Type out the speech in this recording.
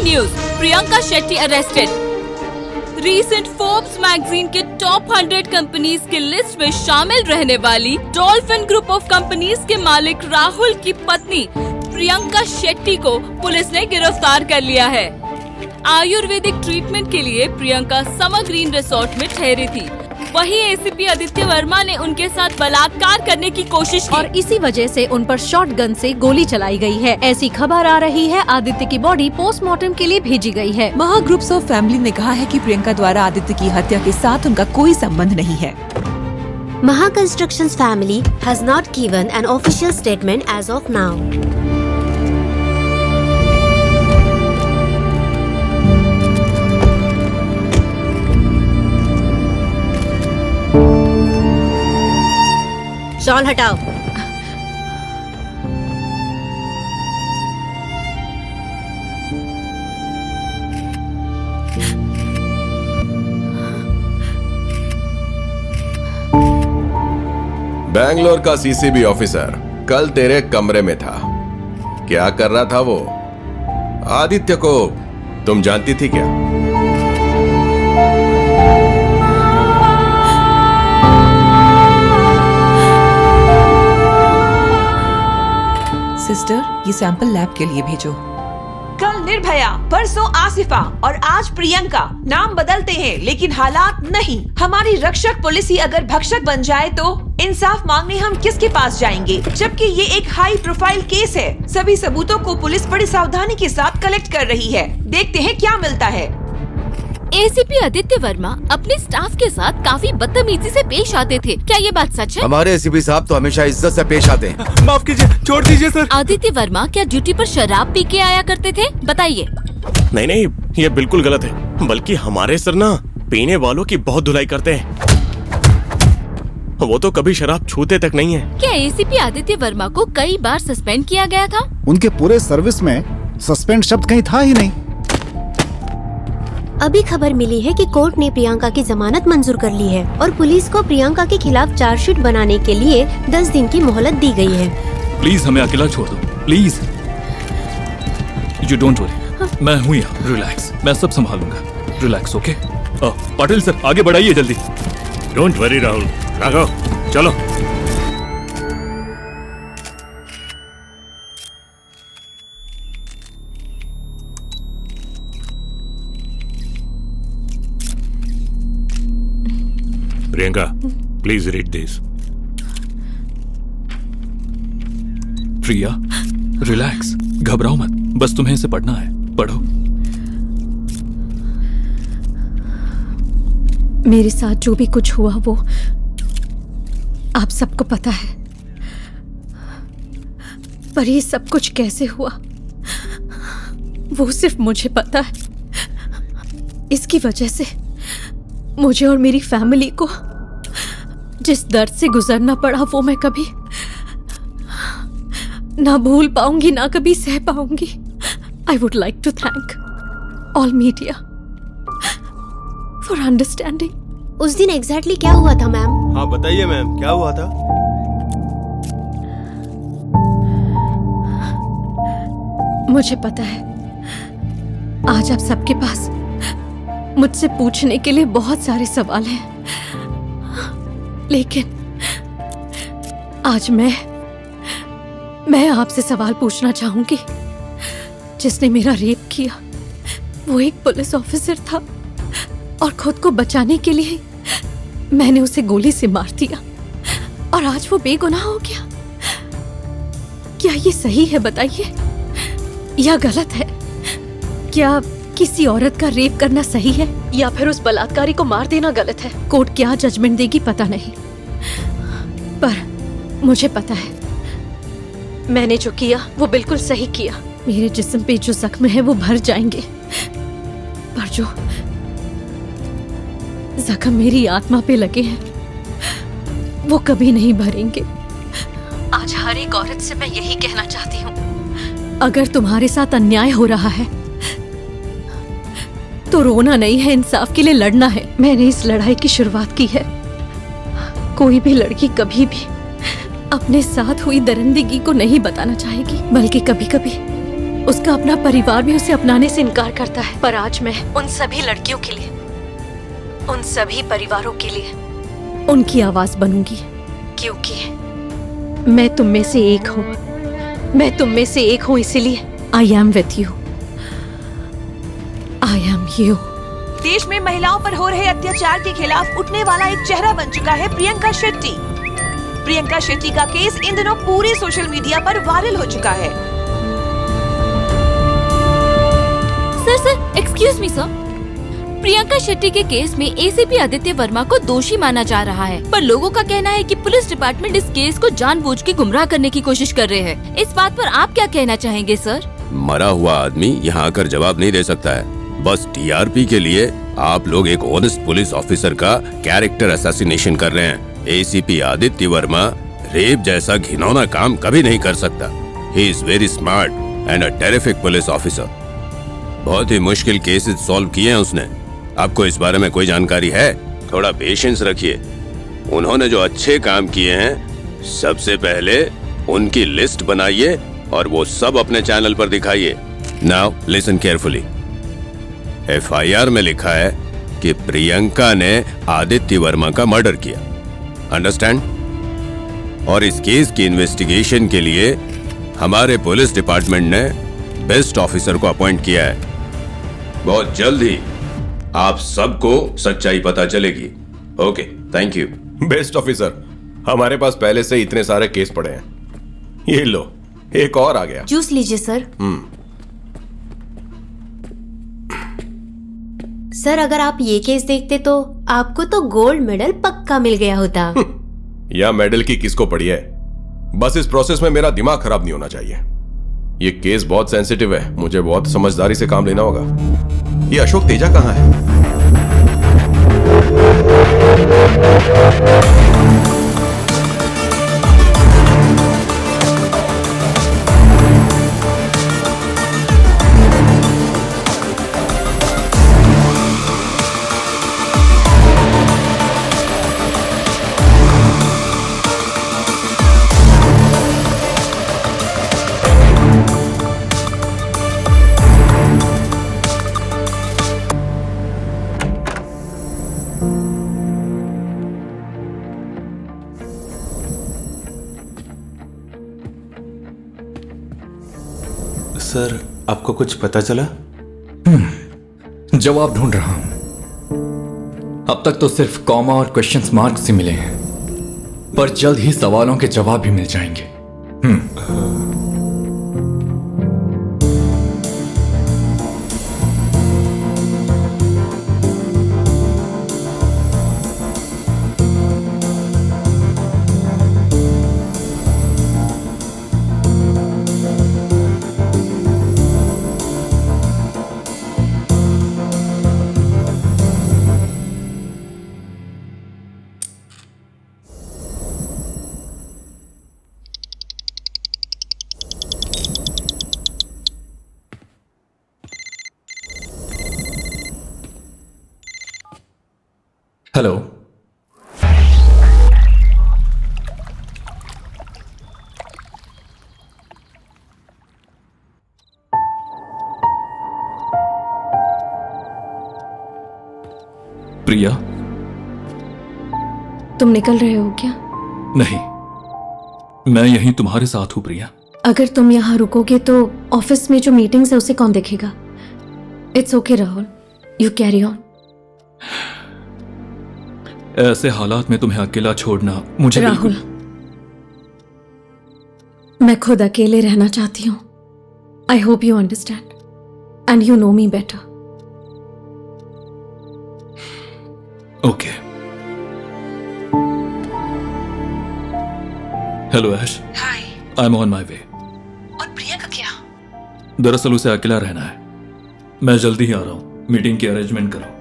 News, Priyanka Shetty arrested. Recent Forbes magazine के top 100 companies की list में शामिल रहने वाली डॉल्फिन ग्रुप ऑफ कंपनीज के मालिक राहुल की पत्नी प्रियंका शेट्टी को पुलिस ने गिरफ्तार कर लिया है। आयुर्वेदिक ट्रीटमेंट के लिए प्रियंका समर ग्रीन रिसोर्ट में ठहरी थी। वहीं एसीपी आदित्य वर्मा ने उनके साथ बलात्कार करने की कोशिश की और इसी वजह से उन पर शॉटगन से गोली चलाई गई है। ऐसी खबर आ रही है आदित्य की बॉडी पोस्टमार्टम के लिए भेजी गई है। महा ग्रुप्स ऑफ फैमिली ने कहा है कि प्रियंका द्वारा आदित्य की हत्या के साथ उनका कोई संबंध नहीं है। Maha Constructions family has not given an official statement as of now. Shawl हटाओ। बैंगलोर का सीसीबी ऑफिसर कल तेरे कमरे में था। क्या कर रहा था वो? आदित्य को तुम जानती थी क्या? सिस्टर, ये सैंपल लैब के लिए भेजो। कल निर्भया, परसों आसिफा और आज प्रियंका। नाम बदलते हैं लेकिन हालात नहीं। हमारी रक्षक पुलिस ही अगर भक्षक बन जाए तो इंसाफ मांगने हम किसके पास जाएंगे? जबकि ये एक हाई प्रोफाइल केस है। सभी सबूतों को पुलिस बड़ी सावधानी के साथ कलेक्ट कर रही है। देखते हैं क्या मिलता है। एसीपी आदित्य वर्मा अपने स्टाफ के साथ काफी बदतमीजी से पेश आते थे। क्या ये बात सच है? हमारे एसीपी साहब तो हमेशा इज्जत से पेश आते हैं। माफ कीजिए, छोड़ दीजिए सर। आदित्य वर्मा क्या ड्यूटी पर शराब पी के आया करते थे? बताइए। नहीं नहीं, ये बिल्कुल गलत है। बल्कि हमारे सर ना पीने वालों की बहुत धुलाई करते हैं। वो तो कभी शराब छूते तक नहीं है। क्या एसीपी आदित्य वर्मा को कई बार सस्पेंड किया गया था? उनके पूरे सर्विस में सस्पेंड शब्द कहीं था ही नहीं। अभी खबर मिली है कि कोर्ट ने प्रियंका की जमानत मंजूर कर ली है और पुलिस को प्रियंका के खिलाफ चार्जशीट बनाने के लिए 10 दिन की मोहलत दी गई है। प्लीज हमें अकेला छोड़ दो, प्लीज। यू डोंट वरी, मैं हूँ यहाँ। रिलैक्स, मैं सब संभालूंगा। Relax, okay? पाटिल सर, आगे बढ़ाइए जल्दी। डोंट वरी राहुल, राघव चलो। Priyanka, please read this. Priya, relax, घबराओ मत। बस तुम्हें इसे पढ़ना है, पढ़ो। मेरे साथ जो भी कुछ हुआ वो आप सबको पता है, पर ये सब कुछ कैसे हुआ वो सिर्फ मुझे पता है। इसकी वजह से मुझे और मेरी फैमिली को जिस दर्द से गुजरना पड़ा वो मैं कभी ना भूल पाऊंगी, ना कभी सह पाऊंगी। I would like to thank all media for understanding. उस दिन एग्जैक्टली क्या हुआ था मैम? हाँ बताइए मैम, क्या हुआ था? मुझे पता है आज आप सबके पास मुझसे पूछने के लिए बहुत सारे सवाल हैं, लेकिन आज मैं आपसे सवाल पूछना चाहूंगी। जिसने मेरा रेप किया वो एक पुलिस ऑफिसर था और खुद को बचाने के लिए मैंने उसे गोली से मार दिया और आज वो बेगुनाह हो गया। क्या ये सही है बताइए या गलत है? क्या किसी औरत का रेप करना सही है या फिर उस बलात्कारी को मार देना गलत है? कोर्ट क्या जजमेंट देगी पता नहीं, पर मुझे पता है मैंने जो किया वो बिल्कुल सही किया। मेरे जिस्म पे जो जख्म है वो भर जाएंगे, पर जो जख्म मेरी आत्मा पे लगे हैं वो कभी नहीं भरेंगे। आज हर एक औरत से मैं यही कहना चाहती हूँ, अगर तुम्हारे साथ अन्याय हो रहा है तो रोना नहीं है, इंसाफ के लिए लड़ना है। मैंने इस लड़ाई की शुरुआत की है। कोई भी लड़की कभी भी अपने साथ हुई दरिंदगी को नहीं बताना चाहेगी, बल्कि कभी कभी उसका अपना परिवार भी उसे अपनाने से इनकार करता है। पर आज मैं उन सभी लड़कियों के लिए, उन सभी परिवारों के लिए उनकी आवाज बनूंगी, क्योंकि मैं तुम में से एक हूँ। मैं तुम में से एक हूँ, इसीलिए I am with you. I am you. देश में महिलाओं पर हो रहे अत्याचार के खिलाफ उठने वाला एक चेहरा बन चुका है प्रियंका शेट्टी। प्रियंका शेट्टी का केस इन दिनों पूरे सोशल मीडिया पर वायरल हो चुका है। Sir excuse me sir, Priyanka Shetty के केस में एसीपी आदित्य वर्मा को दोषी माना जा रहा है, पर लोगों का कहना है कि पुलिस डिपार्टमेंट इस केस को जानबूझ के गुमराह करने की कोशिश कर रहे हैं। इस बात पर आप क्या कहना चाहेंगे सर? मरा हुआ आदमी यहाँ आकर जवाब नहीं दे सकता है। बस टीआरपी के लिए आप लोग एक ऑनेस्ट पुलिस ऑफिसर का कैरेक्टर असैसिनेशन कर रहे हैं। एसीपी आदित्य वर्मा रेप जैसा घिनौना काम कभी नहीं कर सकता। He is very smart and a terrific police officer. बहुत ही मुश्किल केसेस सॉल्व किए हैं उसने। आपको इस बारे में कोई जानकारी है? थोड़ा पेशेंस रखिए। उन्होंने जो अच्छे काम किए हैं, सबसे पहले उनकी लिस्ट बनाइए और वो सब अपने चैनल पर दिखाइए। Now listen carefully. एफआईआर में लिखा है कि प्रियंका ने आदित्य वर्मा का मर्डर किया, अंडरस्टैंड? और इस केस की इन्वेस्टिगेशन के लिए हमारे पुलिस डिपार्टमेंट ने बेस्ट ऑफिसर को अपॉइंट किया है। बहुत जल्द ही आप सबको सच्चाई पता चलेगी। Okay, thank you. Best officer, हमारे पास पहले से इतने सारे केस पड़े हैं। ये लो, एक और आ गया। जूस लीजिए सर। सर, अगर आप ये केस देखते तो आपको तो गोल्ड मेडल पक्का मिल गया होता। यह मेडल की किसको पड़ी है? बस इस प्रोसेस में मेरा दिमाग खराब नहीं होना चाहिए। ये केस बहुत सेंसिटिव है, मुझे बहुत समझदारी से काम लेना होगा। ये अशोक तेजा कहाँ है? सर, आपको कुछ पता चला? जवाब ढूंढ रहा हूं। अब तक तो सिर्फ कॉमा और क्वेश्चन मार्क से मिले हैं, पर जल्द ही सवालों के जवाब भी मिल जाएंगे। हेलो, प्रिया, तुम निकल रहे हो क्या? नहीं, मैं यहीं तुम्हारे साथ हूं प्रिया। अगर तुम यहाँ रुकोगे तो ऑफिस में जो मीटिंग्स है उसे कौन देखेगा? It's okay Rahul, you carry on. ऐसे हालात में तुम्हें अकेला छोड़ना मुझे राहुल, मैं खुद अकेले रहना चाहती हूँ। I hope you understand and you know me better. Okay. Hello Aish. Hi. I am on my way. और प्रियंका क्या? दरअसल उसे अकेला रहना है। मैं जल्दी ही आ रहा हूँ। मीटिंग की अरेंजमेंट करो।